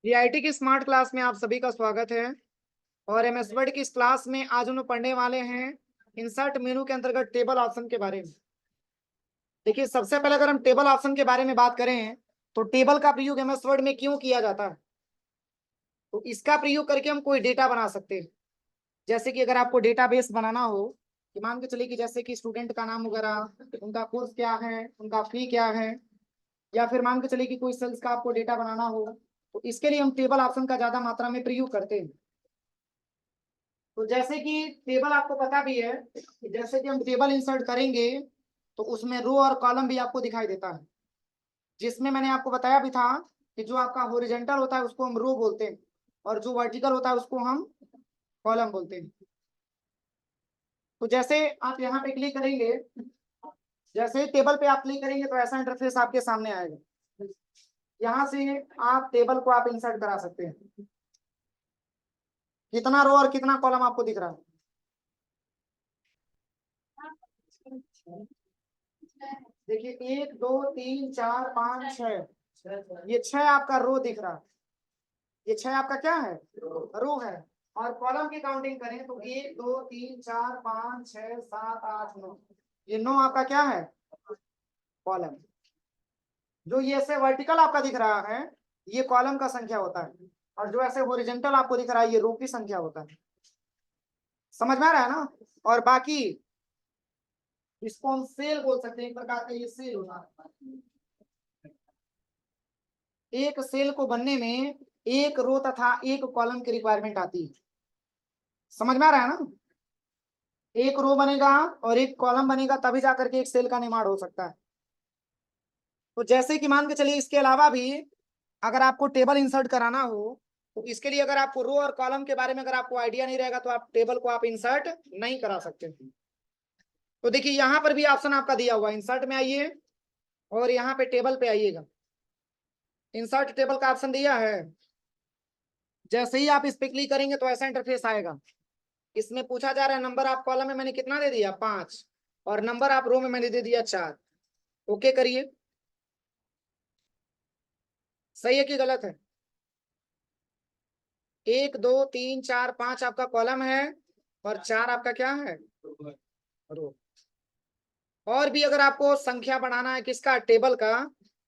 VIT की smart class में आप सभी का स्वागत है। और एमएस वर्ड की इस क्लास में आज हम लोग पढ़ने वाले हैं इंसर्ट मेनू के अंतर्गत टेबल ऑप्शन के बारे में। देखिए, सबसे पहले अगर हम टेबल ऑप्शन के बारे में बात करें तो टेबल का प्रयोग एमएस वर्ड में क्यों किया जाता है। तो इसका प्रयोग करके हम कोई डेटा बना सकते हैं। जैसे कि अगर आपको डेटाबेस बनाना हो कि मान के चलिए कि जैसे कि स्टूडेंट का नाम वगैरह, उनका कोर्स क्या है, उनका फी क्या है, या फिर मान के चलिए कि कोई सेल्स का आपको डेटा बनाना हो, तो इसके लिए हम टेबल ऑप्शन का ज्यादा मात्रा में प्रयोग करते हैं। तो जैसे कि टेबल आपको पता भी है कि जैसे कि हम टेबल इंसर्ट करेंगे तो उसमें रो और कॉलम भी आपको दिखाई देता है, जिसमें मैंने आपको बताया भी था कि जो आपका हॉरिजॉन्टल होता है उसको हम रो बोलते हैं और जो वर्टिकल होता है उसको हम कॉलम बोलते हैं। तो जैसे आप यहाँ पे क्लिक करेंगे, जैसे टेबल पे आप क्लिक करेंगे तो ऐसा इंटरफेस आपके सामने आएगा। यहाँ से आप टेबल को आप इंसर्ट करा सकते हैं। कितना रो और कितना कॉलम आपको दिख रहा है। देखिए, 1 2 3 4 5 6, ये 6 आपका रो दिख रहा है। ये 6 आपका क्या है, रो है। और कॉलम की काउंटिंग करें तो 1 2 3 4 5 6 7 8 9, ये 9 आपका क्या है, कॉलम। जो ये ऐसे वर्टिकल आपका दिख रहा है ये कॉलम का संख्या होता है, और जो ऐसे हॉरिजॉन्टल आपको दिख रहा है ये रो की संख्या होता है। समझ में आ रहा है ना। और बाकी इसको हम सेल बोल सकते हैं, एक प्रकार का ये सेल होता है। एक सेल को बनने में एक रो तथा एक कॉलम की रिक्वायरमेंट आती है। समझ में आ रहा है ना। एक रो बनेगा और एक कॉलम बनेगा तभी जाकर के एक सेल का निर्माण हो सकता है। तो जैसे कि मान के चलिए इसके अलावा भी अगर आपको टेबल इंसर्ट कराना हो तो इसके लिए अगर आपको रो और कॉलम के बारे में अगर आपको आइडिया नहीं रहेगा तो आप टेबल को आप इंसर्ट नहीं करा सकते। तो देखिए यहाँ पर भी ऑप्शन आपका दिया हुआ है, इंसर्ट में आइए और यहाँ पे टेबल पे आइएगा। इंसर्ट टेबल का ऑप्शन दिया है। जैसे ही आप इस पे क्लिक करेंगे तो ऐसा इंटरफेस आएगा। इसमें पूछा जा रहा है नंबर आप कॉलम में मैंने कितना दे दिया, 5, और नंबर आप रो में मैंने दे दिया 4। ओके करिए। सही है कि गलत है। 1 2 3 4 5 आपका कॉलम है और 4 आपका क्या है, रो। और भी अगर आपको संख्या बढ़ाना है किसका, टेबल का,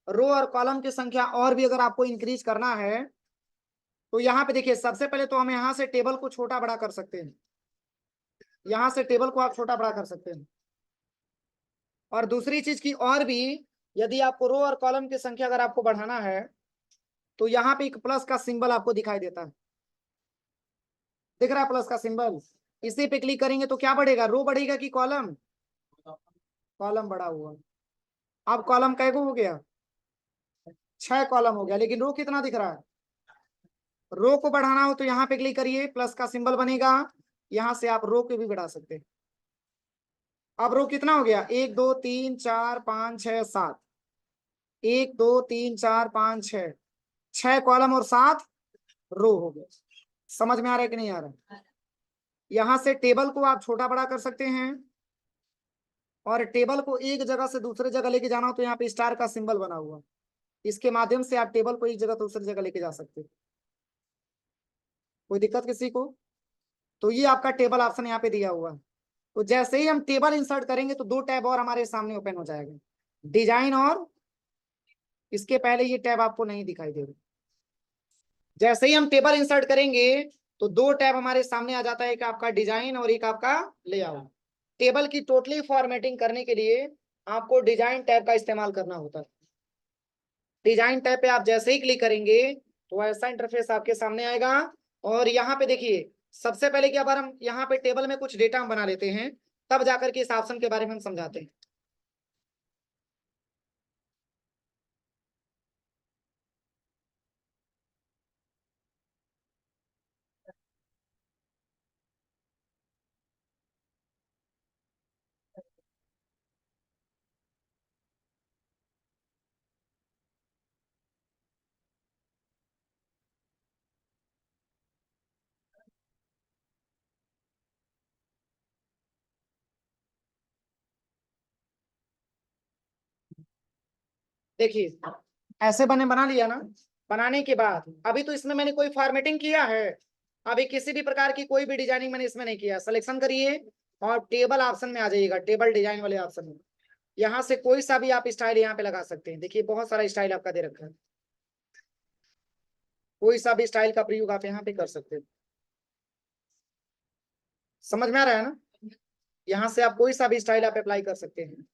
रो और कॉलम की संख्या और भी अगर आपको इंक्रीज करना है तो यहाँ पे देखिए सबसे पहले तो हम यहाँ से टेबल को छोटा बड़ा कर सकते हैं। यहाँ से टेबल को आप छोटा बड़ा कर सकते हैं। और दूसरी चीज की और भी, यदि आपको रो और कॉलम की संख्या अगर आपको बढ़ाना है तो यहाँ पे एक प्लस का सिंबल आपको दिखाई देता है। दिख रहा है प्लस का सिंबल। इसी पे क्लिक करेंगे तो क्या बढ़ेगा, रो बढ़ेगा कि कॉलम, कॉलम बढ़ा हुआ। अब कॉलम कैगो हो गया, 6 कॉलम हो गया, लेकिन रो कितना दिख रहा है। रो को बढ़ाना हो तो यहाँ पे क्लिक करिए, प्लस का सिंबल बनेगा, यहाँ से आप रो को भी बढ़ा सकते हैं। अब रो कितना हो गया, 1 2 3 4 5 6 7, 1 2 3 4 5 6, 6 कॉलम और 7 रो हो गए। समझ में आ रहा है कि नहीं आ रहा है। यहाँ से टेबल को आप छोटा बड़ा कर सकते हैं, और टेबल को एक जगह से दूसरे जगह लेके जाना हो तो यहाँ पे स्टार का सिंबल बना हुआ, इसके माध्यम से आप टेबल को एक जगह से दूसरी जगह लेके जा सकते हैं। कोई दिक्कत किसी को। तो ये आपका टेबल ऑप्शन यहाँ पे दिया हुआ है। तो जैसे ही हम टेबल इंसर्ट करेंगे तो 2 टैब और हमारे सामने ओपन हो जाएगा, डिजाइन, और इसके पहले ये टैब आपको नहीं दिखाई देगा। जैसे ही हम टेबल इंसर्ट करेंगे तो 2 टैब हमारे सामने आ जाता है, एक आपका डिजाइन और एक आपका लेआउट। टेबल की टोटली फॉर्मेटिंग करने के लिए आपको डिजाइन टैब का इस्तेमाल करना होता है। डिजाइन टैब पे आप जैसे ही क्लिक करेंगे तो ऐसा इंटरफेस आपके सामने आएगा। और यहाँ पे देखिए सबसे पहले क्या बार हम यहाँ पे टेबल में कुछ डेटा हम बना लेते हैं, तब जाकर के इस ऑप्शन के बारे में हम समझाते हैं। देखिए ऐसे बने बना लिया ना। बनाने के बाद अभी तो इसमें मैंने कोई फॉर्मेटिंग किया है, अभी किसी भी प्रकार की कोई भी डिजाइनिंग मैंने इसमें नहीं किया। सिलेक्शन करिए और टेबल ऑप्शन में आ जाइएगा, टेबल डिजाइन वाले ऑप्शन में। यहाँ से कोई सा भी आप स्टाइल यहाँ पे लगा सकते हैं। देखिए बहुत सारा स्टाइल आपका दे रखा है, कोई सा भी स्टाइल का प्रयोग आप यहाँ पे कर सकते हैं। समझ में आ रहा है ना? यहाँ से आप कोई सा भी स्टाइल आप अप्लाई कर सकते हैं।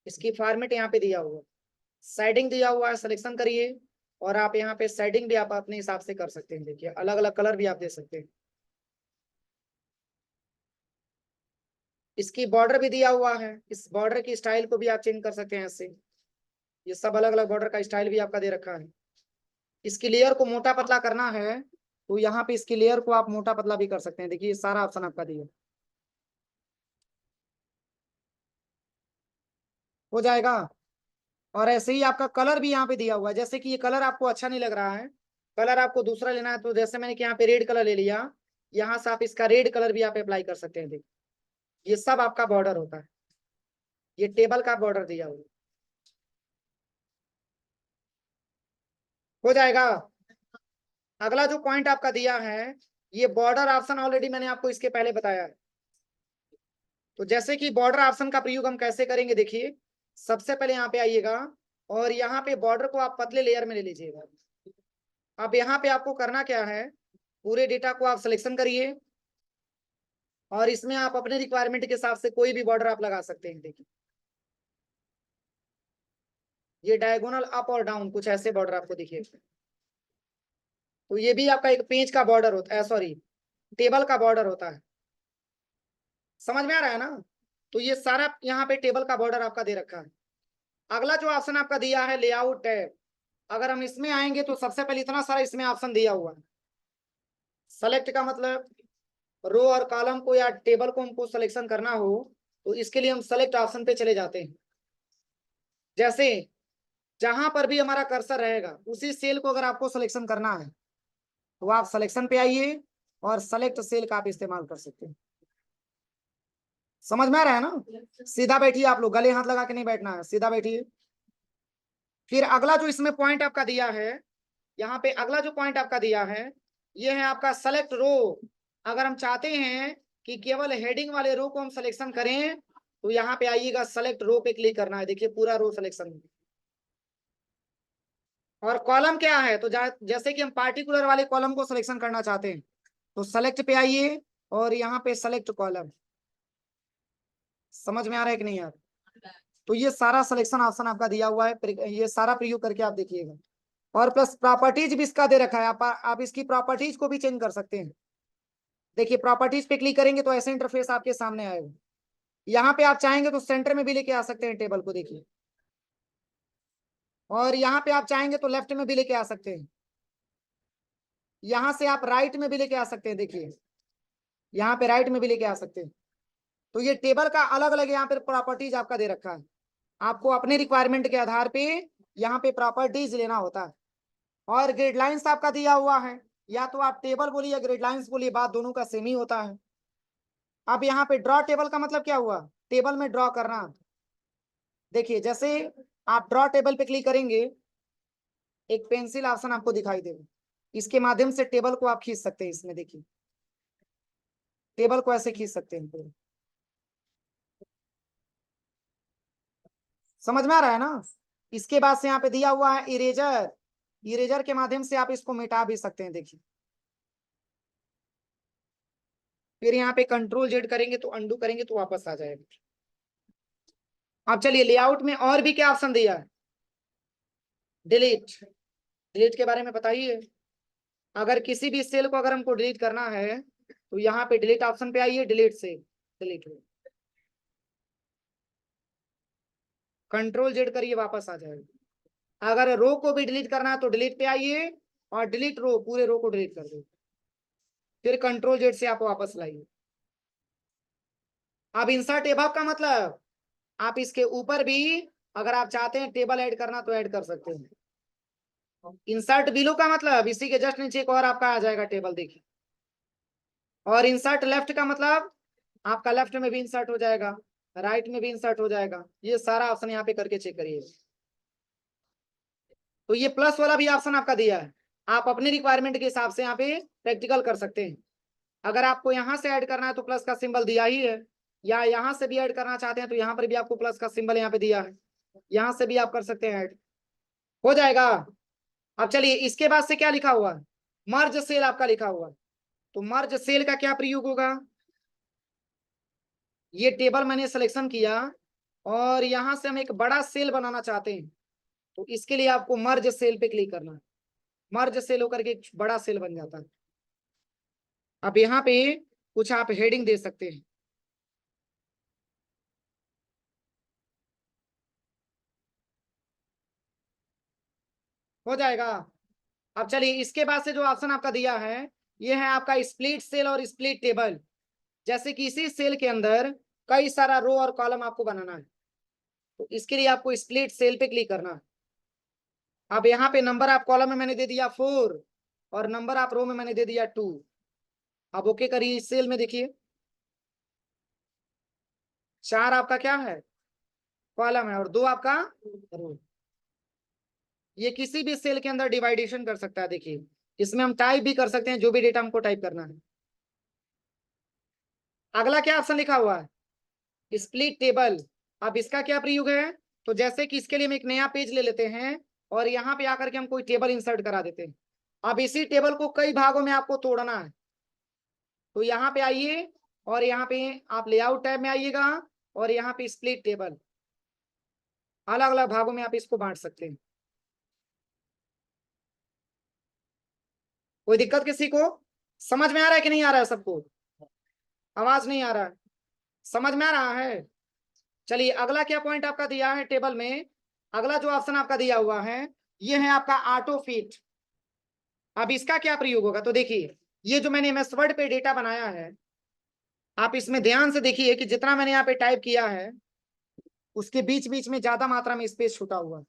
इसकी फॉर्मेट यहाँ पे दिया हुआ, शेडिंग दिया हुआ है, सिलेक्शन करिए और आप यहाँ पे शेडिंग भी आप अपने हिसाब से कर सकते हैं। देखिए अलग अलग कलर भी आप दे सकते हैं। इसकी बॉर्डर भी दिया हुआ है, इस बॉर्डर की स्टाइल को भी आप चेंज कर सकते हैं ऐसे। ये सब अलग अलग बॉर्डर का स्टाइल भी आपका दे रखा है। इसकी लेयर को मोटा पतला करना है तो यहाँ पे इसकी लेयर को आप मोटा पतला भी कर सकते हैं। देखिए सारा ऑप्शन आपका दिया हो जाएगा। और ऐसे ही आपका कलर भी यहाँ पे दिया हुआ है। जैसे कि ये कलर आपको अच्छा नहीं लग रहा है, कलर आपको दूसरा लेना है, तो जैसे मैंने कि यहाँ पे रेड कलर ले लिया, यहाँ से आप इसका रेड कलर भी आप अप्लाई कर सकते हैं। देखिए ये सब आपका बॉर्डर होता है, ये टेबल का बॉर्डर दिया हुआ हो जाएगा। अगला जो पॉइंट आपका दिया है, ये बॉर्डर ऑप्शन ऑलरेडी मैंने आपको इसके पहले बताया है। तो जैसे कि बॉर्डर ऑप्शन का प्रयोग हम कैसे करेंगे, देखिए सबसे पहले यहाँ पे आइएगा और यहाँ पे बॉर्डर को आप पतले लेयर में ले लीजिएगा। अब यहाँ पे आपको करना क्या है, पूरे डेटा को आप सिलेक्शन करिए और इसमें आप अपने रिक्वायरमेंट के हिसाब से कोई भी बॉर्डर आप लगा सकते हैं। देखिए ये डायगोनल अप और डाउन कुछ ऐसे बॉर्डर आपको दिखे, तो ये भी आपका एक पेज का बॉर्डर होता है, सॉरी टेबल का बॉर्डर होता है। समझ में आ रहा है ना? तो ये सारा यहाँ पे टेबल का बॉर्डर आपका दे रखा है। अगला जो ऑप्शन आपका दिया है लेआउट टैब, अगर हम इसमें आएंगे तो सबसे पहले इतना सारा इसमें ऑप्शन दिया हुआ है। सेलेक्ट का मतलब रो और कॉलम को या टेबल को हमको सिलेक्शन करना हो तो इसके लिए हम सेलेक्ट ऑप्शन पे चले जाते हैं। जैसे जहां पर भी हमारा कर्सर रहेगा उसी सेल को अगर आपको सिलेक्शन करना है तो आप सिलेक्शन पे आइए और सेलेक्ट सेल का आप इस्तेमाल कर सकते हैं। समझ में आ रहा है ना? सीधा बैठिए, आप लोग गले हाथ लगा के नहीं बैठना है, सीधा बैठिए। फिर अगला जो इसमें पॉइंट आपका दिया है, यहाँ पे अगला जो पॉइंट आपका दिया है ये है आपका सेलेक्ट रो। अगर हम चाहते हैं कि केवल हेडिंग वाले रो को हम सिलेक्शन करें तो यहाँ पे आइएगा, सेलेक्ट रो पे क्लिक करना है। देखिए पूरा रो सिलेक्शन। और कॉलम क्या है, तो जैसे कि हम पार्टिकुलर वाले कॉलम को सिलेक्शन करना चाहते हैं तो सेलेक्ट पे आइए और यहाँ पे सेलेक्ट कॉलम। समझ में आ रहा है कि नहीं यार? तो ये सारा सिलेक्शन ऑप्शन आपका दिया हुआ है, ये सारा प्रयोग करके आप देखिएगा। और प्लस प्रॉपर्टीज भी इसका दे रखा है, आप इसकी प्रॉपर्टीज को भी चेंज कर सकते हैं। देखिए प्रॉपर्टीज पे क्लिक करेंगे तो ऐसे इंटरफेस आपके सामने आएगा। यहाँ पे आप चाहेंगे तो सेंटर में भी लेके आ सकते हैं टेबल को, देखिए। और यहाँ पे आप चाहेंगे तो लेफ्ट में भी लेके आ सकते हैं, यहाँ से आप राइट में भी लेके आ सकते हैं। देखिए यहाँ पे राइट में भी लेके आ सकते हैं। तो ये टेबल का अलग अलग यहाँ पे प्रॉपर्टीज आपका दे रखा है। आपको अपने रिक्वायरमेंट के आधार पे यहाँ पे प्रॉपर्टीज लेना होता है। और ग्रिडलाइंस आपका दिया हुआ है, या तो आप टेबल बोलिए या ग्रिडलाइंस बोलिए, बात दोनों का सेम ही होता है। अब यहाँ पे ड्रॉ टेबल का मतलब क्या हुआ, टेबल में ड्रॉ करना। देखिए जैसे आप ड्रॉ टेबल पे क्लिक करेंगे, एक पेंसिल ऑप्शन आपको दिखाई देगा, इसके माध्यम से टेबल को आप खींच सकते हैं। इसमें देखिए टेबल को ऐसे खींच सकते हैं पूरा। समझ में आ रहा है ना? इसके बाद से यहाँ पे दिया हुआ है इरेजर, इरेजर के माध्यम से आप इसको मिटा भी सकते हैं। देखिए फिर यहाँ पे कंट्रोल जेड करेंगे तो अंडू करेंगे तो वापस आ जाएगा। अब चलिए लेआउट में और भी क्या ऑप्शन दिया है, डिलीट। डिलीट के बारे में बताइए। अगर किसी भी सेल को अगर हमको डिलीट करना है तो यहाँ पे डिलीट ऑप्शन पे आइए, डिलीट से डिलीट हो, कंट्रोल जेड करिए वापस आ जाएगा। अगर रो को भी डिलीट करना है तो डिलीट पे आइए और डिलीट रो, पूरे रो को डिलीट कर दो, फिर कंट्रोल जेड से आप वापस लाइए। अब इंसर्ट एबव का मतलब आप इसके ऊपर भी अगर आप चाहते हैं टेबल ऐड करना तो ऐड कर सकते हैं। इंसर्ट बिलो का मतलब इसी के जस्ट नीचे एक और आपका आ जाएगा टेबल, देखिए। और इंसर्ट लेफ्ट का मतलब आपका लेफ्ट में भी इंसर्ट हो जाएगा, राइट में भी इंसर्ट हो जाएगा। ये सारा ऑप्शन यहाँ पे करके चेक करिए। तो ये प्लस वाला भी ऑप्शन आपका दिया है, आप अपने रिक्वायरमेंट के हिसाब से यहाँ पे प्रैक्टिकल कर सकते हैं। अगर आपको यहाँ से ऐड करना है तो प्लस का सिंबल दिया ही है, या यहाँ से भी ऐड करना चाहते हैं तो यहाँ पर भी आपको प्लस का सिंबल यहाँ पे दिया है, यहाँ से भी आप कर सकते हैं ऐड, हो जाएगा। अब चलिए इसके बाद से क्या लिखा हुआ है, मर्ज सेल आपका लिखा हुआ है। तो मर्ज सेल का क्या प्रयोग होगा, ये टेबल मैंने सिलेक्शन किया और यहां से हम एक बड़ा सेल बनाना चाहते हैं, तो इसके लिए आपको मर्ज सेल पे क्लिक करना है। मर्ज सेल होकर के एक बड़ा सेल बन जाता है। अब यहाँ पे कुछ आप हेडिंग दे सकते हैं, हो जाएगा। अब चलिए इसके बाद से जो ऑप्शन आपका दिया है ये है आपका स्प्लिट सेल और स्प्लिट टेबल। जैसे कि इसी सेल के अंदर कई सारा रो और कॉलम आपको बनाना है, तो इसके लिए आपको स्प्लिट सेल पे क्लिक करना है। अब यहाँ पे नंबर आप कॉलम में मैंने दे दिया 4 और नंबर आप रो में मैंने दे दिया 2। अब ओके करिए, इस सेल में देखिए 4 आपका क्या है, कॉलम है, और 2 आपका रो। ये किसी भी सेल के अंदर डिवाइडेशन कर सकता है। देखिए इसमें हम टाइप भी कर सकते हैं, जो भी डेटा हमको टाइप करना है। अगला क्या ऑप्शन लिखा हुआ है, स्प्लिट टेबल। अब इसका क्या प्रयोग है, तो जैसे कि इसके लिए हम एक नया पेज ले लेते हैं और यहाँ पे आकर के हम कोई टेबल इंसर्ट करा देते हैं। अब इसी टेबल को कई भागों में आपको तोड़ना है, तो यहाँ पे आइए और यहाँ पे आप लेआउट टैब में आइएगा और यहाँ पे स्प्लिट टेबल, अलग अलग भागों में आप इसको बांट सकते हैं। कोई दिक्कत किसी को, समझ में आ रहा है कि नहीं आ रहा है सबको, आवाज नहीं आ रहा है, समझ में आ रहा है। चलिए अगला क्या पॉइंट आपका दिया है टेबल में, अगला जो ऑप्शन आपका दिया हुआ है ये है आपका ऑटो फिट। अब इसका क्या प्रयोग होगा, तो देखिए ये जो मैंने एमएस वर्ड पे डेटा बनाया है, आप इसमें ध्यान से देखिए कि जितना मैंने यहाँ पे टाइप किया है उसके बीच बीच में ज्यादा मात्रा में स्पेस छूटा हुआ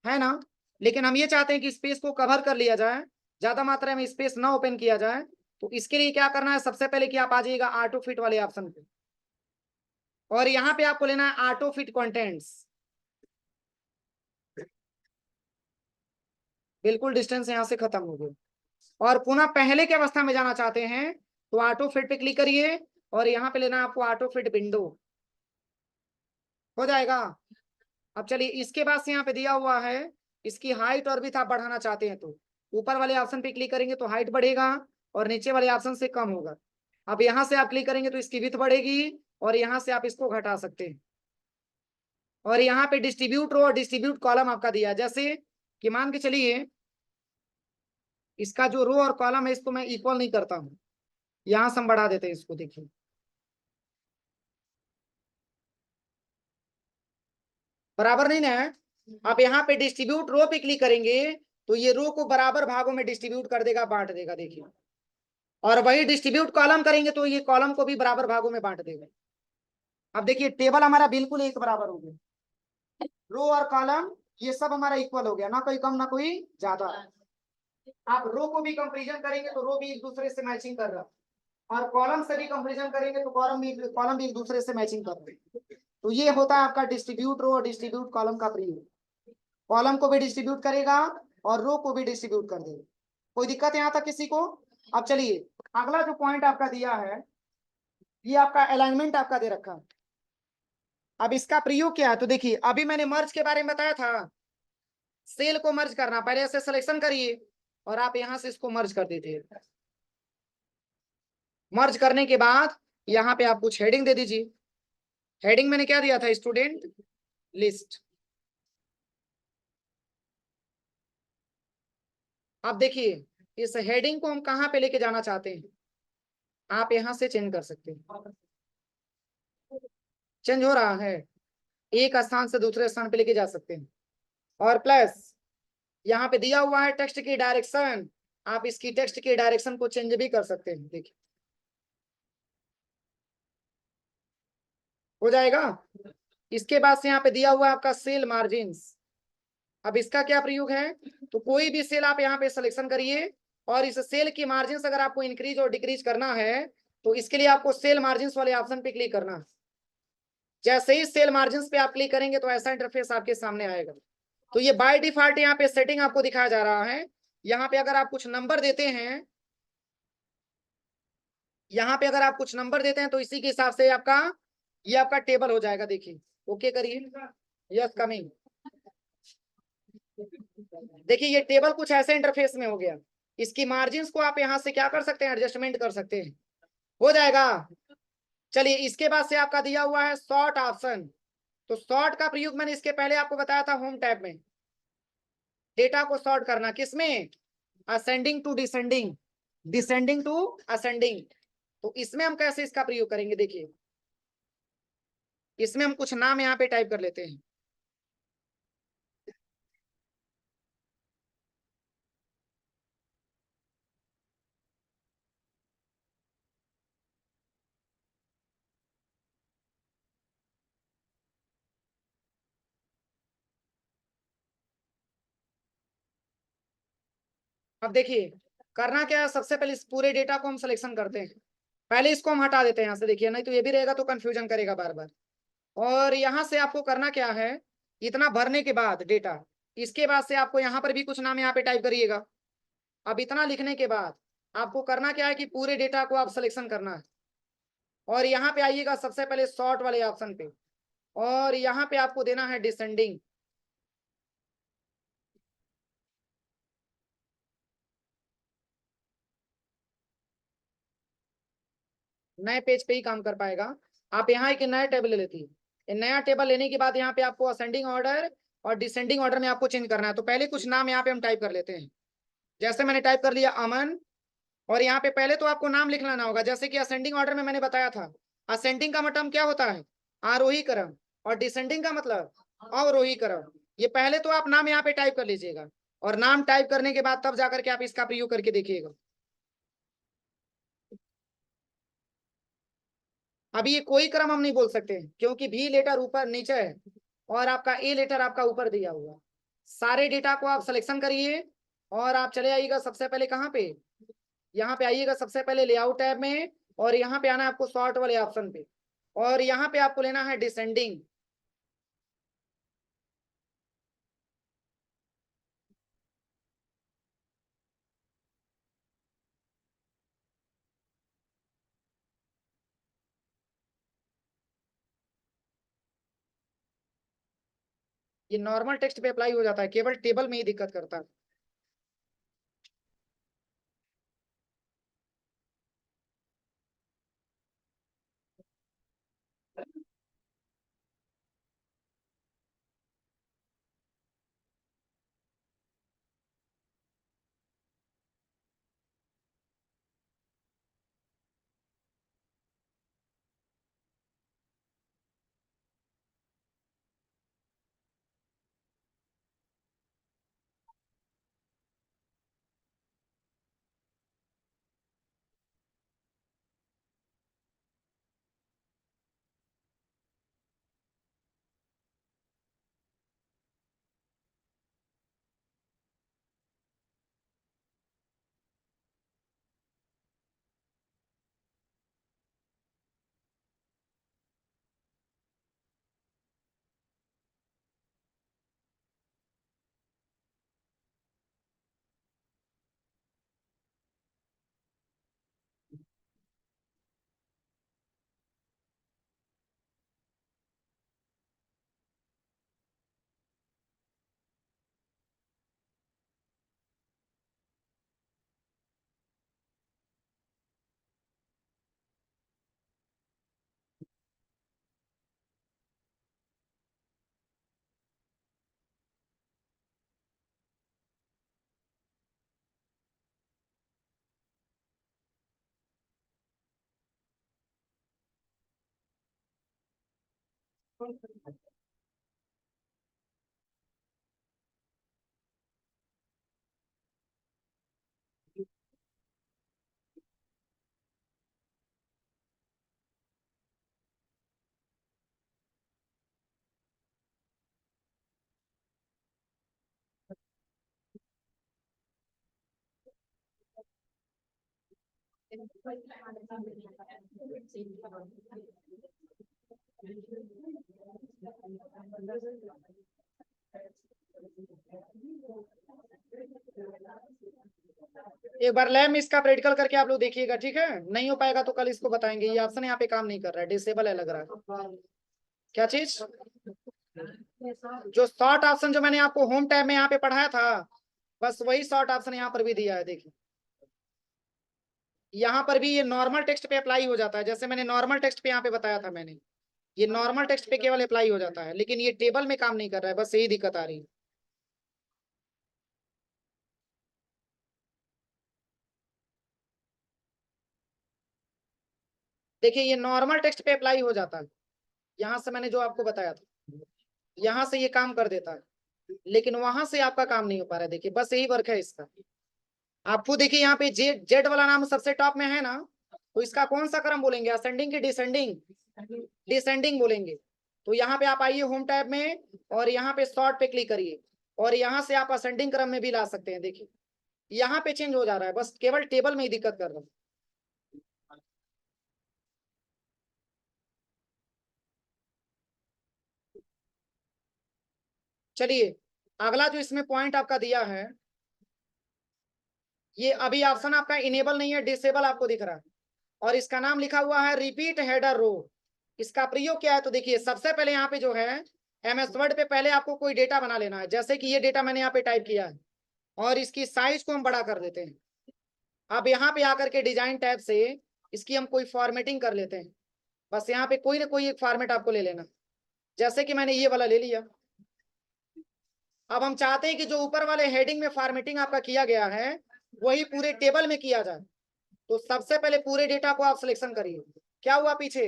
है ना। लेकिन हम ये चाहते हैं कि स्पेस को कवर कर लिया जाए, ज्यादा मात्रा में स्पेस ना ओपन किया जाए। तो इसके लिए क्या करना है, सबसे पहले कि आप आ जाइएगा ऑटो फिट वाले ऑप्शन पे और यहाँ पे आपको लेना है ऑटो फिट कंटेंट्स। बिल्कुल डिस्टेंस यहाँ से खत्म हो गई और पुनः पहले की अवस्था में जाना चाहते हैं तो ऑटो फिट पे क्लिक करिए और यहाँ पे लेना है आपको ऑटो फिट विंडो, हो जाएगा। अब चलिए इसके बाद से यहाँ पे दिया हुआ है इसकी हाइट और विड्थ आप बढ़ाना चाहते हैं तो ऊपर वाले ऑप्शन पे क्लिक करेंगे तो हाइट बढ़ेगा और नीचे वाले ऑप्शन से कम होगा। अब यहाँ से आप क्लिक करेंगे तो इसकी विड्थ बढ़ेगी और यहाँ से आप इसको घटा सकते हैं। और यहाँ पे डिस्ट्रीब्यूट रो और डिस्ट्रीब्यूट कॉलम आपका दिया है, जैसे कि मान के चलिए इसका जो रो और कॉलम है इसको मैं इक्वल नहीं करता हूँ, यहाँ से हम बढ़ा देते हैं इसको। देखिए बराबर नहीं ना है। आप यहाँ पे डिस्ट्रीब्यूट रो पे क्लिक करेंगे तो ये रो को बराबर भागों में डिस्ट्रीब्यूट कर देगा, बांट देगा। देखिए और वही डिस्ट्रीब्यूट कॉलम करेंगे तो ये कॉलम को भी बराबर भागों में बांट देगा। अब देखिए टेबल हमारा बिल्कुल एक बराबर हो गया, रो और कॉलम ये सब हमारा इक्वल हो गया, ना कोई कम ना कोई ज्यादा। आप रो को भी कंपेरिजन करेंगे तो रो भी एक दूसरे से मैचिंग कर रहा है और कॉलम से भी कंपेरिजन करेंगे तो कॉलम भी एक दूसरे से मैचिंग कर रहे हैं। तो ये होता है आपका डिस्ट्रीब्यूट रो और डिस्ट्रीब्यूट कॉलम का प्रयोग। कॉलम को भी डिस्ट्रीब्यूट करेगा और रो को भी डिस्ट्रीब्यूट कर देगा। कोई दिक्कत यहाँ तक किसी को। अब चलिए अगला जो पॉइंट आपका दिया है ये आपका अलाइनमेंट आपका दे रखा है। अब इसका प्रयोग क्या है, तो देखिए अभी मैंने मर्ज के बारे में बताया था, सेल को मर्ज करना, पहले ऐसे सिलेक्शन करिए और आप यहां से इसको मर्ज कर दीजिए। मर्ज करने के बाद यहाँ पे आप कुछ हेडिंग दे दीजिए। हेडिंग मैंने क्या दिया था, स्टूडेंट लिस्ट। अब देखिए इस हेडिंग को हम कहाँ पे लेके जाना चाहते हैं, आप यहां से चेंज कर सकते हैं। चेंज हो रहा है, एक स्थान से दूसरे स्थान पे लेके जा सकते हैं। और प्लस यहाँ पे दिया हुआ है टेक्स्ट की डायरेक्शन, आप इसकी टेक्स्ट की डायरेक्शन को चेंज भी कर सकते हैं। देखिए हो जाएगा। इसके बाद से यहाँ पे दिया हुआ है आपका सेल मार्जिन्स। अब इसका क्या प्रयोग है, तो कोई भी सेल आप यहाँ पे सिलेक्शन करिए और इस सेल की मार्जिन्स अगर आपको इंक्रीज और डिक्रीज करना है तो इसके लिए आपको सेल मार्जिन्स वाले ऑप्शन पे क्लिक करना है। जैसे ही सेल मार्जिन्स पे आप क्लिक करेंगे तो ऐसा इंटरफेस आपके सामने आएगा। तो ये बाय डिफॉल्ट यहाँ पे सेटिंग आपको दिखाया जा रहा है। यहाँ पे अगर आप कुछ नंबर देते हैं, यहाँ पे अगर आप कुछ नंबर देते हैं तो इसी के हिसाब से आपका ये आपका टेबल हो जाएगा। देखिए, ओके करिए, यस कमिंग। देखिए ये टेबल कुछ ऐसे इंटरफेस में हो गया। इसकी मार्जिन को आप यहाँ से क्या कर सकते हैं, एडजस्टमेंट कर सकते हैं, हो जाएगा। चलिए इसके बाद से आपका दिया हुआ है सॉर्ट ऑप्शन। तो सॉर्ट का प्रयोग मैंने इसके पहले आपको बताया था होम टैब में। डेटा को सॉर्ट करना किसमें, ascending to descending, descending to ascending. तो इसमें हम कैसे इसका प्रयोग करेंगे, देखिए इसमें हम कुछ नाम यहाँ पे टाइप कर लेते हैं। अब देखिए करना क्या है, सबसे पहले इस पूरे डेटा को हम सिलेक्शन करते हैं। पहले इसको हम हटा देते हैं यहाँ से, देखिए नहीं तो ये भी रहेगा तो कंफ्यूजन करेगा बार बार। और यहाँ से आपको करना क्या है, इतना भरने के बाद डेटा, इसके बाद से आपको यहाँ पर भी कुछ नाम यहाँ पे टाइप करिएगा। अब इतना लिखने के बाद आपको करना क्या है कि पूरे डेटा को आप सिलेक्शन करना है, और यहाँ पे आइएगा सबसे पहले सॉर्ट वाले ऑप्शन पे, और यहाँ पे आपको देना है डिसेंडिंग। नए पेज पे ही काम कर पाएगा। आप यहाँ एक नया टेबल ले लेती है, नया टेबल लेने के बाद यहाँ पे आपको असेंडिंग ऑर्डर और डिसेंडिंग ऑर्डर में आपको चेंज करना है। तो पहले कुछ नाम यहाँ पे हम टाइप कर लेते हैं। जैसे मैंने टाइप कर लिया अमन, और यहाँ पे पहले तो आपको नाम लिख लेना होगा, जैसे कि असेंडिंग ऑर्डर में मैंने बताया था। असेंडिंग का मतलब क्या होता है, आरोही क्रम, और डिसेंडिंग का मतलब अवरोही क्रम। ये पहले तो आप नाम यहाँ पे टाइप कर लीजिएगा, और नाम टाइप करने के बाद तब जाकर के आप इसका प्रयोग करके देखिएगा। अभी ये कोई क्रम हम नहीं बोल सकते क्योंकि भी लेटर ऊपर नीचे है, और आपका ए लेटर आपका ऊपर दिया हुआ। सारे डेटा को आप सिलेक्शन करिए, और आप चले आइएगा सबसे पहले कहाँ पे, यहाँ पे आइएगा सबसे पहले लेआउट टैब में, और यहाँ पे आना है आपको सॉर्ट वाले ऑप्शन पे, और यहाँ पे आपको लेना है डिसेंडिंग। ये नॉर्मल टेक्स्ट पे अप्लाई हो जाता है, केवल टेबल में ही दिक्कत करता है। एक बार लैब में इसका प्रैक्टिकल करके आप लोग देखिएगा, ठीक है? नहीं हो पाएगा तो कल इसको बताएंगे। ये ऑप्शन यहाँ पे काम नहीं कर रहा है, डिसेबल है लग रहा है। क्या चीज? जो शॉर्ट ऑप्शन जो मैंने आपको होम टैब में यहाँ पे पढ़ाया था, बस वही शॉर्ट ऑप्शन यहाँ पर भी दिया है। देखिए यहाँ पर भी ये नॉर्मल टेक्स्ट पे अप्लाई हो जाता है, जैसे मैंने नॉर्मल टेक्स्ट पे यहाँ पे बताया था मैंने, ये नॉर्मल टेक्स्ट पे केवल अप्लाई हो जाता है, लेकिन ये टेबल में काम नहीं कर रहा है, बस यही दिक्कत आ रही है। देखिए ये नॉर्मल टेक्स्ट पे अप्लाई हो जाता है, यहाँ से मैंने जो आपको बताया था, यहाँ से ये काम कर देता है, लेकिन वहां से आपका काम नहीं हो पा रहा है। देखिए बस यही वर्क है इसका। आपको देखिए यहाँ पे जेड जेड वाला नाम सबसे टॉप में है ना, तो इसका कौन सा क्रम बोलेंगे, असेंडिंग की डिसेंडिंग? डिसेंडिंग बोलेंगे। तो यहाँ पे आप आइए होम टैब में और यहाँ पे सॉर्ट पे क्लिक करिए, और यहाँ से आप असेंडिंग क्रम में भी ला सकते हैं। देखिए यहाँ पे चेंज हो जा रहा है, बस केवल टेबल में ही दिक्कत कर रहा है। चलिए अगला जो इसमें पॉइंट आपका दिया है, ये अभी ऑप्शन आपका इनेबल नहीं है, डिसेबल आपको दिख रहा है, और इसका नाम लिखा हुआ है रिपीट हेडर रो। इसका प्रयोग क्या है? तो देखिए सबसे पहले यहाँ पे जो है एमएस वर्ड पे पहले आपको कोई डेटा बना लेना है, जैसे कि ये डेटा मैंने यहाँ पे टाइप किया है, और इसकी साइज को हम बड़ा कर देते हैं। अब यहाँ पे आकर के डिजाइन टैब से इसकी हम कोई फॉर्मेटिंग कर लेते हैं। बस यहाँ पे कोई ना कोई एक फॉर्मेट आपको ले लेना, जैसे कि मैंने ये वाला ले लिया। अब हम चाहते हैं कि जो ऊपर वाले हेडिंग में फॉर्मेटिंग आपका किया गया है वही पूरे टेबल में किया जाए। तो सबसे पहले पूरे डेटा को आप सिलेक्शन करिए। क्या हुआ पीछे?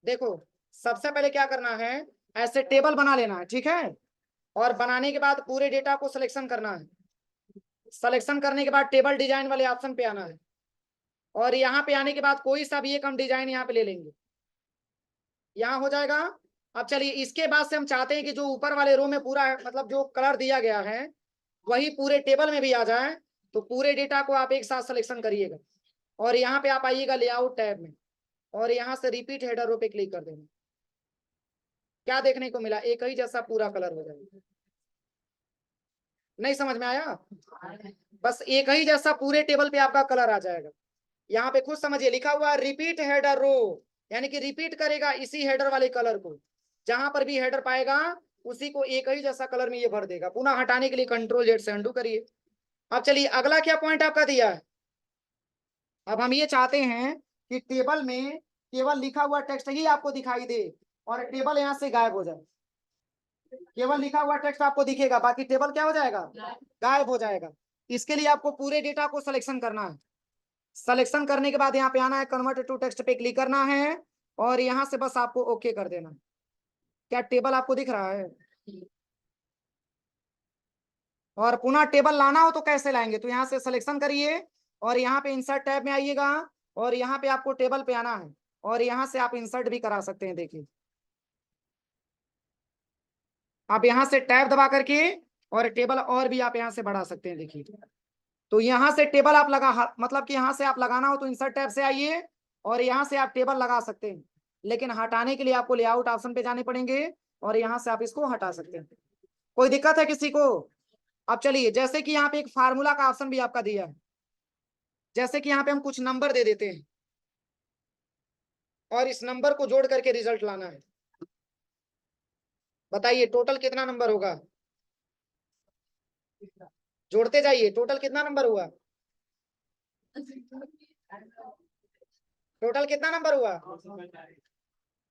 देखो सबसे पहले क्या करना है, ऐसे टेबल बना लेना है, ठीक है? और बनाने के बाद पूरे डेटा को सिलेक्शन करना है। सिलेक्शन करने के बाद टेबल डिजाइन वाले ऑप्शन पे आना है, और यहाँ पे आने के बाद कोई सा भी एक हम डिजाइन यहाँ पे ले लेंगे, यहाँ हो जाएगा। अब चलिए इसके बाद से हम चाहते हैं कि जो ऊपर वाले रो में पूरा मतलब जो कलर दिया गया है वही पूरे टेबल में भी आ जाए। तो पूरे डेटा को आप एक साथ सिलेक्शन करिएगा, और यहाँ पे आप आइएगा लेआउट टैब में, और यहाँ से रिपीट हेडर रो पे क्लिक कर देंगे। क्या देखने को मिला? एक ही जैसा पूरा कलर हो जाएगा। नहीं समझ में आया? बस एक ही जैसा पूरे टेबल पे आपका कलर आ जाएगा। यहाँ पे खुद समझिए लिखा हुआ है रिपीट हेडर रो, यानी कि रिपीट करेगा इसी हेडर वाले कलर को, जहां पर भी हेडर पाएगा उसी को एक ही जैसा कलर में ये भर देगा। पुनः हटाने के लिए कंट्रोल जेड से अंडू करिए। अब चलिए अगला क्या पॉइंट आपका दिया है, अब हम ये चाहते हैं कि टेबल में केवल लिखा हुआ टेक्स्ट ही आपको दिखाई दे और टेबल यहाँ से गायब हो जाए। केवल लिखा हुआ टेक्स्ट आपको दिखेगा, बाकी टेबल क्या हो जाएगा? गायब हो जाएगा। इसके लिए आपको पूरे डेटा को सिलेक्शन करना है। सिलेक्शन करने के बाद यहाँ पे आना है, कन्वर्ट टू टेक्स्ट पे क्लिक करना है, और यहाँ से बस आपको ओके कर देना। क्या टेबल आपको दिख रहा है? और पुनः टेबल लाना हो तो कैसे लाएंगे? तो यहाँ से सिलेक्शन करिए और यहाँ पे इंसर्ट टैब में आइएगा, और यहाँ पे आपको टेबल पे आना है, और यहाँ से आप इंसर्ट भी करा सकते हैं। देखिए आप यहाँ से टैब दबा करके और टेबल और भी आप यहाँ से बढ़ा सकते हैं। देखिए तो यहाँ से टेबल आप मतलब कि यहाँ से आप लगाना हो तो इंसर्ट टैब से आइए और यहाँ से आप टेबल लगा सकते हैं, लेकिन हटाने के लिए आपको लेआउट ऑप्शन पे जाने पड़ेंगे और यहाँ से आप इसको हटा सकते हैं। कोई दिक्कत है किसी को? अब चलिए जैसे कि यहाँ पे एक फार्मूला का ऑप्शन भी आपका दिया है, जैसे कि यहाँ पे हम कुछ नंबर दे देते हैं और इस नंबर को जोड़ करके रिजल्ट लाना है। बताइए टोटल कितना नंबर होगा? जोड़ते जाइए, टोटल कितना नंबर हुआ? टोटल कितना नंबर हुआ?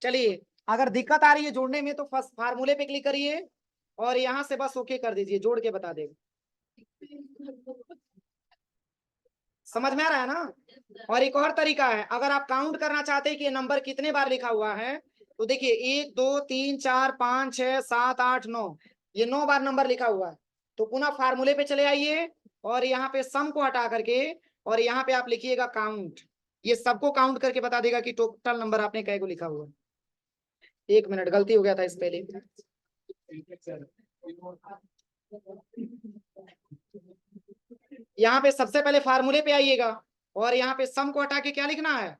चलिए अगर दिक्कत आ रही है जोड़ने में तो फर्स्ट फार्मूले पे क्लिक करिए और यहाँ से बस ओके कर दीजिए, जोड़ के बता देगा। समझ में आ रहा है ना? और एक और तरीका है, अगर आप काउंट करना चाहते हैं कि ये नंबर कितने बार लिखा हुआ है, तो देखिए 1 2 3 4 5 6 7 8 9, ये 9 बार नंबर लिखा हुआ है। तो पुनः फार्मूले पे चले आइए और यहाँ पे सम को हटा करके और यहाँ पे आप लिखिएगा काउंट, ये सबको काउंट करके बता देगा कि टोटल नंबर आपने कै को लिखा हुआ है। 1 मिनट गलती हो गया था इस पहले। यहाँ पे सबसे पहले फार्मूले पे आइएगा और यहाँ पे सम को हटा के क्या लिखना है?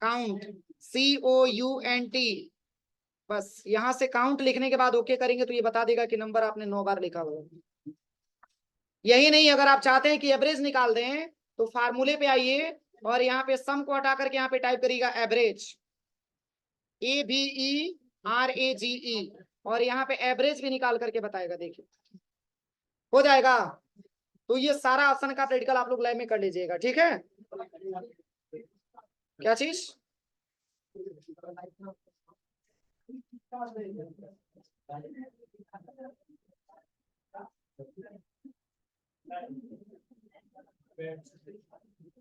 काउंट। COUNT। बस यहां से काउंट लिखने के बाद ओके करेंगे तो ये बता देगा कि नंबर आपने 9 बार लिखा हुआ। यही नहीं, अगर आप चाहते हैं कि एवरेज निकाल दें तो फार्मूले पे आइए और यहाँ पे सम को हटा करके यहाँ पे टाइप करिएगा एवरेज, ABERAGE, और यहाँ पे एवरेज भी निकाल करके बताएगा। देखिए हो जाएगा। तो ये सारा ऑप्शन का प्रैक्टिकल आप लोग लैब में कर लीजिएगा, ठीक है। क्या चीज?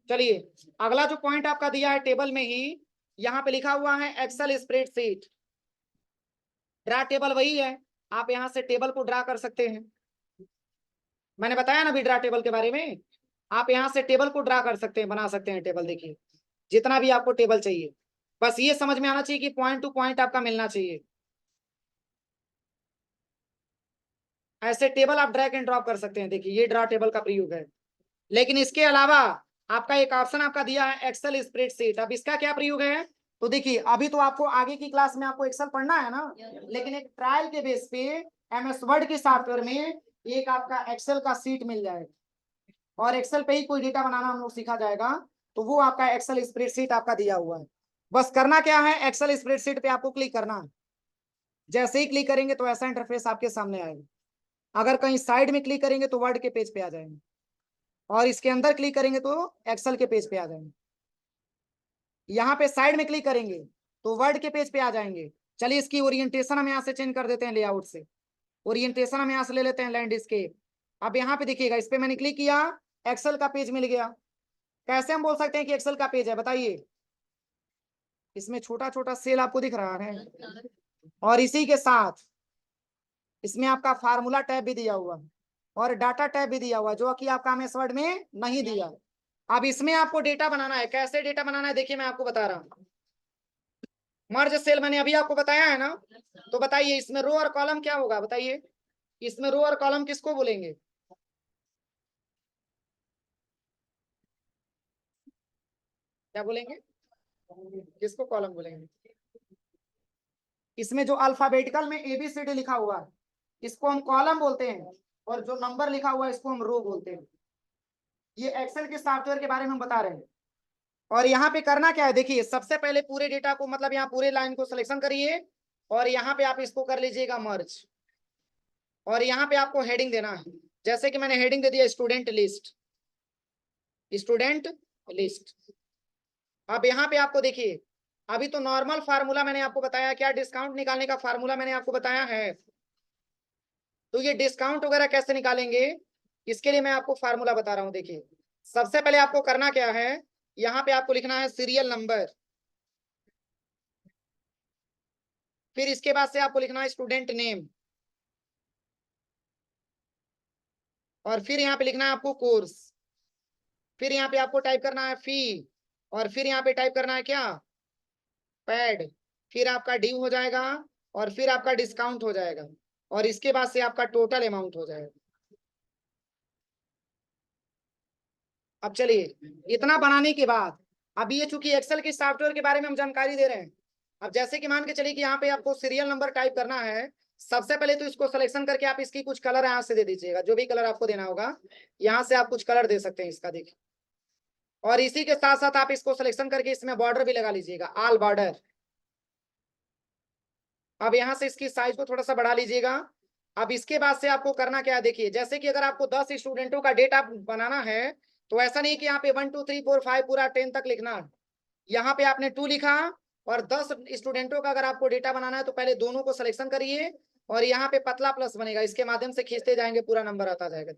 चलिए अगला जो पॉइंट आपका दिया है टेबल में ही, यहाँ पे लिखा हुआ है एक्सेल स्प्रेडशीट। ड्रा टेबल वही है, आप यहाँ से टेबल को ड्रा कर सकते हैं। मैंने बताया ना अभी ड्रा टेबल के बारे में, आप यहाँ से टेबल को ड्रा कर सकते हैं, बना सकते हैं टेबल। देखिए जितना भी आपको टेबल चाहिए, बस ये समझ में आना चाहिए कि पॉइंट टू पॉइंट आपका मिलना चाहिए। ऐसे टेबल आप ड्रैग एंड ड्रॉप कर सकते हैं। देखिए ये ड्रा टेबल का प्रयोग है। लेकिन इसके अलावा आपका एक ऑप्शन आपका दिया है एक्सेल स्प्रेडशीट। अब इसका क्या प्रयोग है? तो देखिए अभी तो आपको आगे की क्लास में आपको एक्सेल पढ़ना है ना, लेकिन एक ट्रायल के बेस पे MS वर्ड के सॉफ्टवेयर में एक आपका एक्सेल का सीट मिल जाएगा और एक्सेल पे ही कोई डेटा बनाना हम लोग सीखा जाएगा। तो वो आपका एक्सेल स्प्रेडशीट आपका दिया हुआ है। बस करना क्या है, एक्सेल स्प्रेडशीट पे आपको क्लिक करना है। जैसे ही क्लिक करेंगे तो ऐसा इंटरफेस आपके सामने आएगा। अगर कहीं साइड में क्लिक करेंगे तो वर्ड के पेज पे आ जाएंगे, और इसके अंदर क्लिक करेंगे तो एक्सेल के पेज पे आ जाएंगे। यहाँ पे साइड में क्लिक करेंगे तो वर्ड के पेज पे आ जाएंगे। चलिए इसकी ओरिएंटेशन हम यहाँ से चेंज कर देते हैं, लेआउट से ओरिएंटेशन हम यहाँ से ले लेते हैं लैंडस्केप। अब यहाँ पे देखिएगा, इस पे मैंने क्लिक किया, एक्सेल का पेज मिल गया। कैसे हम बोल सकते हैं कि एक्सेल का पेज है, बताइए। इसमें छोटा छोटा सेल आपको दिख रहा है, और इसी के साथ इसमें आपका फार्मूला टैब भी दिया हुआ और डाटा टैब भी दिया हुआ, जो कि आपका MS वर्ड में नहीं दिया। अब इसमें आपको डेटा बनाना है। कैसे डेटा बनाना है देखिए मैं आपको बता रहा हूँ। मर्ज सेल मैंने अभी आपको बताया है ना, तो बताइए इसमें रो और कॉलम क्या होगा, बताइए इसमें रो और कॉलम किसको बोलेंगे? क्या बोलेंगे? किसको कॉलम बोलेंगे? इसमें जो अल्फाबेटिकल में ABCD लिखा हुआ है इसको हम कॉलम बोलते हैं, और जो नंबर लिखा हुआ है इसको हम रो बोलते हैं। ये एक्सेल के सॉफ्टवेयर के बारे में हम बता रहे हैं। और यहाँ पे करना क्या है, देखिए सबसे पहले पूरे डेटा को, मतलब यहाँ पूरे लाइन को सिलेक्शन करिए, और यहाँ पे आप इसको कर लीजिएगा मर्ज, और यहाँ पे आपको हेडिंग देना है। जैसे कि मैंने हेडिंग दे दिया स्टूडेंट लिस्ट, स्टूडेंट लिस्ट। अब यहाँ पे आपको देखिए, अभी तो नॉर्मल फार्मूला मैंने आपको बताया, क्या डिस्काउंट निकालने का फार्मूला मैंने आपको बताया है। तो ये डिस्काउंट वगैरह कैसे निकालेंगे, इसके लिए मैं आपको फार्मूला बता रहा हूँ। देखिए सबसे पहले आपको करना क्या है, यहाँ पे आपको लिखना है सीरियल नंबर, फिर इसके बाद से आपको लिखना है स्टूडेंट नेम, और फिर यहाँ पे लिखना है आपको कोर्स, फिर यहाँ पे आपको टाइप करना है फी, और फिर यहाँ पे टाइप करना है क्या, पैड, फिर आपका ड्यू हो जाएगा, और फिर आपका डिस्काउंट हो जाएगा, और इसके बाद से आपका टोटल अमाउंट हो जाएगा। अब चलिए इतना बनाने के बाद, अब ये चूंकि एक्सेल के सॉफ्टवेयर के बारे में हम जानकारी दे रहे हैं, अब जैसे कि मान के चलिए कि यहाँ पे आपको सीरियल नंबर टाइप करना है। सबसे पहले तो इसको सिलेक्शन करके आप इसकी कुछ कलर यहाँ से दे दीजिएगा, जो भी कलर आपको देना होगा यहाँ से आप कुछ कलर दे सकते हैं इसका, देखिए। और इसी के साथ साथ आप इसको सिलेक्शन करके इसमें बॉर्डर भी लगा लीजिएगा, ऑल बॉर्डर। अब यहाँ से इसकी साइज को थोड़ा सा बढ़ा लीजिएगा। अब इसके बाद से आपको करना क्या है, देखिए जैसे कि अगर आपको 10 स्टूडेंटों का डेटा बनाना है, तो ऐसा नहीं कि यहाँ पे 1 2 3 4 5 पूरा 10 तक लिखना है। यहाँ पे आपने 2 लिखा, और 10 स्टूडेंटों का अगर आपको डेटा बनाना है तो पहले दोनों को सिलेक्शन करिए, और यहाँ पे पतला प्लस बनेगा, इसके माध्यम से खींचते जाएंगे, पूरा नंबर आता जाएगा।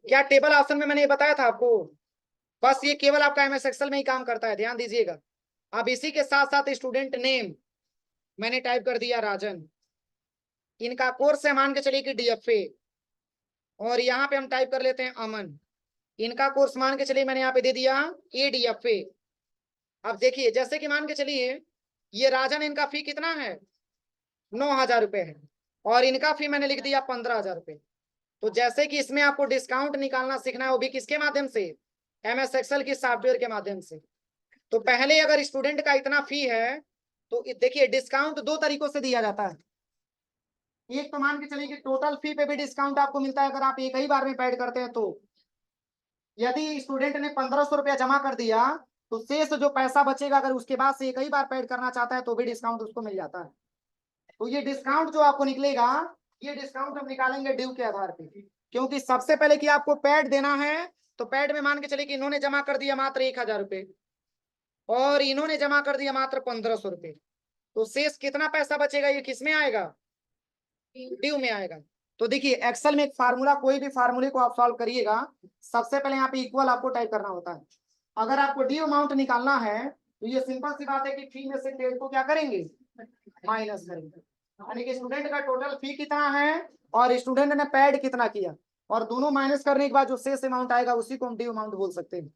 क्या टेबल ऑप्शन में मैंने ये बताया था आपको, बस ये केवल आपका MS एक्सेल में ही काम करता है, ध्यान दीजिएगा। अब इसी के साथ साथ स्टूडेंट नेम मैंने टाइप कर दिया राजन, इनका कोर्स है मान के चलिए कि DFA, और यहाँ पे हम टाइप कर लेते हैं अमन, इनका कोर्स मान के चलिए मैंने यहाँ पे दे दिया ADFA। अब देखिए जैसे कि मान के चलिए ये राजन, इनका फी कितना है, 9,000 रुपए है, और इनका फी मैंने लिख दिया 15,000 रुपए। तो जैसे कि इसमें आपको डिस्काउंट निकालना सीखना है, वो भी किसके माध्यम से, MS एक्सेल की सॉफ्टवेयर के माध्यम से। तो पहले अगर स्टूडेंट का इतना फी है तो देखिए डिस्काउंट दो तरीकों से दिया जाता है। एक तो मान के चलिए कि टोटल फी पे भी डिस्काउंट आपको मिलता है अगर आप एक ही बार में पेड करते हैं तो। यदि स्टूडेंट ने 1500 रुपया जमा कर दिया तो शेष जो पैसा बचेगा अगर उसके बाद से एक ही बार पेड करना चाहता है तो भी डिस्काउंट उसको मिल जाता है। तो ये डिस्काउंट जो आपको निकलेगा, ये डिस्काउंट हम निकालेंगे ड्यू के आधार पे, क्योंकि सबसे पहले कि आपको पेड देना है तो पेड में मान के चलिए कि इन्होंने जमा कर दिया मात्र 1000 रुपये और इन्होंने जमा कर दिया मात्र 1500 रुपये, तो शेष कितना पैसा बचेगा, ये किस में आएगा, ड्यू में आएगा। तो देखिए एक्सेल में एक फार्मूला, कोई भी फार्मूले को आप सॉल्व करिएगा, सबसे पहले यहाँ पे इक्वल आपको टाइप करना होता है। अगर आपको ड्यू अमाउंट निकालना है तो ये सिंपल सी बात है कि फी में से पेड को क्या करेंगे, माइनस करेंगे। यानी कि स्टूडेंट का टोटल फी कितना है और स्टूडेंट ने पेड कितना किया, और दोनों माइनस करने के बाद जो शेष अमाउंट आएगा उसी को हम ड्यू अमाउंट बोल सकते हैं।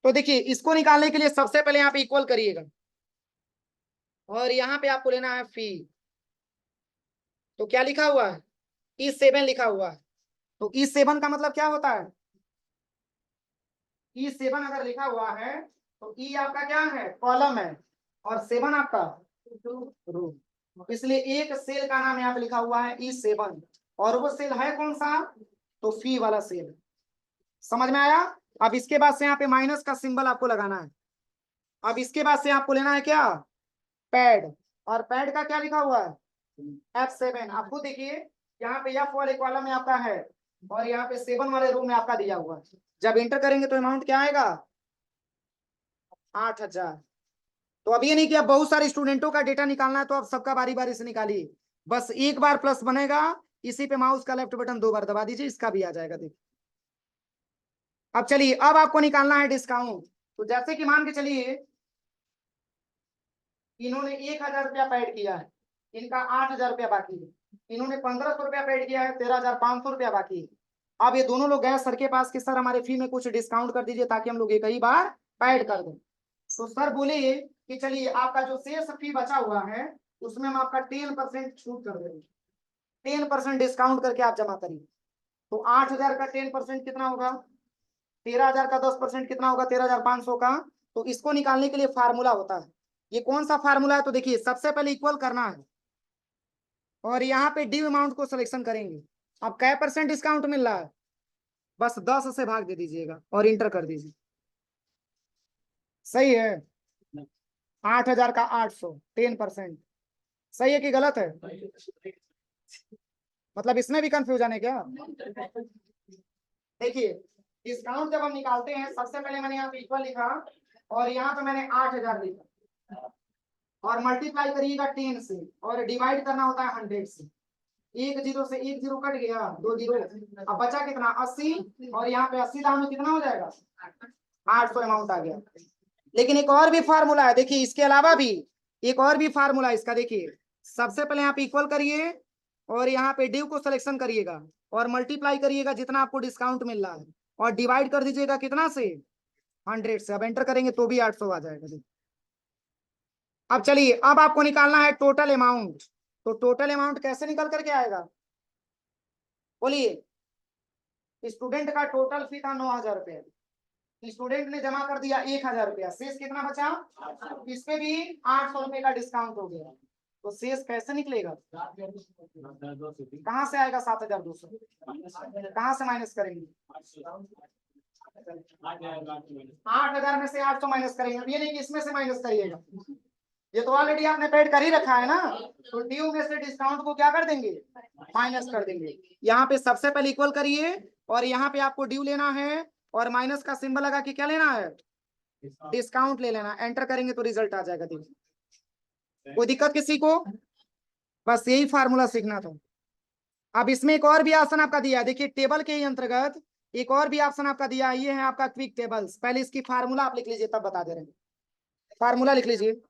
तो देखिए इसको निकालने के लिए सबसे पहले यहाँ पे इक्वल करिएगा और यहाँ पे आपको लेना है फी। तो क्या लिखा हुआ है, E7 लिखा हुआ है। तो E7 का मतलब क्या होता है, E7 अगर लिखा हुआ है तो E आपका क्या है, कॉलम है, और 7 आपका रो। इसलिए एक सेल का नाम यहाँ पे लिखा हुआ है E7, और वो सेल है कौन सा, तो फी वाला सेल। समझ में आया। अब इसके बाद से यहाँ पे माइनस का सिंबल आपको लगाना है। अब इसके बाद से आपको लेना है क्या, पैड, और पैड का क्या लिखा हुआ है, F7। आपको देखिए यहाँ पे F वाले कॉलम में आपका है और यहाँ पे 7 वाले रो में आपका दिया हुआ है। जब एंटर करेंगे तो अमाउंट क्या आएगा, 8000। तो अब ये नहीं कि अब बहुत सारे स्टूडेंटों का डेटा निकालना है तो अब सबका बारी बारी से निकालिए, बस एक बार प्लस बनेगा, इसी पे माउस का लेफ्ट बटन 2 बार दबा दीजिए, इसका भी आ जाएगा। देखिए अब चलिए, अब आपको निकालना है डिस्काउंट। तो जैसे कि मान के चलिए इन्होंने 1000 रुपया पेड किया है, इनका 8000 रुपया बाकी है, इन्होंने 1500 रुपया पेड किया है, 13500 रुपया बाकी है। अब ये दोनों लोग गए सर के पास कि सर हमारे फी में कुछ डिस्काउंट कर दीजिए ताकि हम लोग एक ही बार पेड कर दें। तो सर बोले कि चलिए आपका जो शेष फी बचा हुआ है उसमें हम आपका 10% छूट कर देंगे, 10% डिस्काउंट करके आप जमा करिए। तो 8000 का 10% कितना होगा, 13000 का 10% कितना होगा, 13500 का। तो इसको निकालने के लिए फार्मूला होता है, ये कौन सा फार्मूला है, तो देखिए सबसे पहले इक्वल करना है और यहाँ पे ड्यू अमाउंट को सिलेक्शन करेंगे। अब क्या % डिस्काउंट मिल रहा है, बस 10 से भाग दे दीजिएगा और इंटर कर दीजिए। सही है, 8000 का 800, 10%। सही है कि गलत है, मतलब इसमें भी कंफ्यूजन है क्या। देखिए डिस्काउंट जब हम निकालते हैं सबसे पहले मैंने यहाँ पे इक्वल लिखा और यहाँ पे मैंने 8000 लिखा और मल्टीप्लाई करिएगा 10 से और डिवाइड करना होता है 100 से। एक जीरो से एक जीरो कट गया, 2 जीरो, अब बचा कितना 80, और यहाँ पे 80 दाम में कितना हो जाएगा, 800 अमाउंट आ गया। लेकिन एक और भी फार्मूला है, देखिए इसके अलावा भी एक और भी फार्मूला है इसका। देखिए सबसे पहले यहाँ पे इक्वल करिए और यहाँ पे ड्यू को सिलेक्शन करिएगा और मल्टीप्लाई करिएगा जितना आपको डिस्काउंट मिल रहा है और डिवाइड कर दीजिएगा कितना से, 100 से। अब एंटर करेंगे तो भी 800 आ जाएगा। अब चलिए अब आपको निकालना है टोटल अमाउंट। तो टोटल अमाउंट कैसे निकल करके आएगा, बोलिए। स्टूडेंट का टोटल फी था 9000 रुपये, स्टूडेंट ने जमा कर दिया 1000 रुपया, शेष कितना बचा, इस पे भी 800 रुपये का डिस्काउंट हो गया। तो शेष कैसे निकलेगा, कहाँ से आएगा 7200, कहाँ से माइनस करेंगे, 8000 में से 800 माइनस करेंगे। अब ये नहीं कि इसमें से माइनस करिएगा, ये तो ऑलरेडी आपने पेड कर ही रखा है ना, तो ड्यू में से डिस्काउंट को क्या कर देंगे, माइनस कर देंगे। यहाँ पे सबसे पहले इक्वल करिए और यहाँ पे आपको ड्यू लेना है और माइनस का सिंबल लगा के क्या लेना है, डिस्काउंट ले लेना। एंटर करेंगे तो रिजल्ट आ जाएगा। देखिए कोई दिक्कत किसी को, बस यही फार्मूला सीखना था। अब इसमें एक और भी ऑप्शन आपका दिया है, देखिए टेबल के ही अंतर्गत एक और भी ऑप्शन आपका दिया है, ये है आपका क्विक टेबल्स। पहले इसकी फार्मूला आप लिख लीजिए तब बता दे रहे हैं, फार्मूला लिख लीजिए।